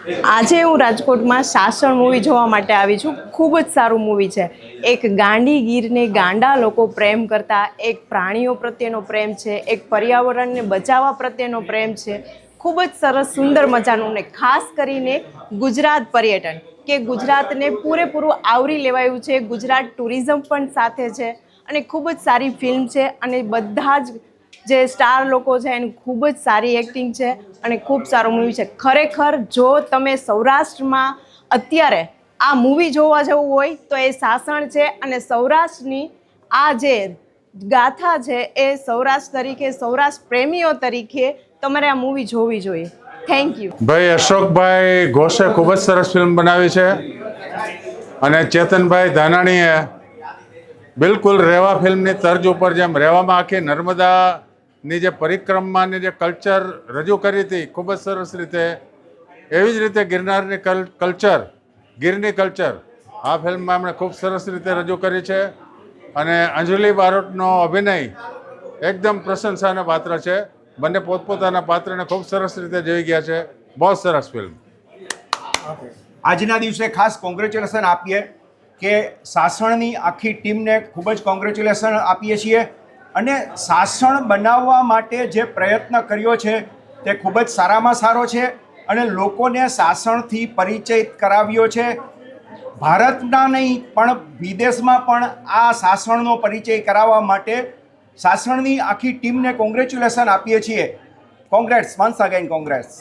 આજે હું રાજકોટમાં શાસન મૂવી જોવા માટે આવી છું. ખૂબ જ સારું મૂવી છે. એક ગાંડી ગીરને ગાંડા લોકો પ્રેમ કરતા, એક પ્રાણીઓ પ્રત્યેનો પ્રેમ છે, એક પર્યાવરણને બચાવવા પ્રત્યેનો પ્રેમ છે. ખૂબ જ સરસ સુંદર મજાનું, ને ખાસ કરીને ગુજરાત પર્યટન કે ગુજરાતને પૂરેપૂરું આવરી લેવાયું છે. ગુજરાત ટુરિઝમ પણ સાથે છે અને ખૂબ જ સારી ફિલ્મ છે અને બધા જ જે સ્ટાર લોકો છે એની ખૂબ જ સારી એક્ટિંગ છે અને ખૂબ સારું મૂવી છે. ખરેખર જો તમે સૌરાષ્ટ્રમાં અત્યારે આ મૂવી જોવા જવું હોય તો એ સાસણ છે અને સૌરાષ્ટ્રની આ જે ગાથા છે એ સૌરાષ્ટ્ર તરીકે, સૌરાષ્ટ્ર પ્રેમીઓ તરીકે તમારે આ મૂવી જોવી જોઈએ. Thank you. ભાઈ અશોકભાઈ ઘોષે ખૂબ જ સરસ ફિલ્મ બનાવી છે અને ચેતનભાઈ ધાનાણીએ બિલકુલ રેવા ફિલ્મની તર્જ ઉપર, જેમ રેવામાં આખી નર્મદાની જે પરિક્રમાની જે કલ્ચર રજૂ કરી હતી ખૂબ જ સરસ રીતે, એવી જ રીતે ગિરનારની ગીરની કલ્ચર આ ફિલ્મમાં એમણે ખૂબ સરસ રીતે રજૂ કરી છે અને અંજલિ બારોટનો અભિનય એકદમ પ્રશંસાને પાત્ર છે. બંને પોતપોતાના પાત્રને ખૂબ સરસ રીતે જોઈ ગયા છે. બહુ સરસ ફિલ્મ. આજના દિવસે ખાસ કોંગ્રેચ્યુલેશન આપીએ કે સાસણની આખી ટીમને ખૂબ જ કોંગ્રેચ્યુલેશન આપીએ છીએ અને સાસણ બનાવવા માટે જે પ્રયત્ન કર્યો છે તે ખૂબ જ સારામાં સારો છે અને લોકોને સાસણથી પરિચય કરાવ્યો છે. ભારતના નહીં પણ વિદેશમાં પણ આ સાસણનો પરિચય કરાવવા માટે સાસણની આખી ટીમને કોંગ્રેચ્યુલેશન આપીએ છીએ. Congrats, once again congrats.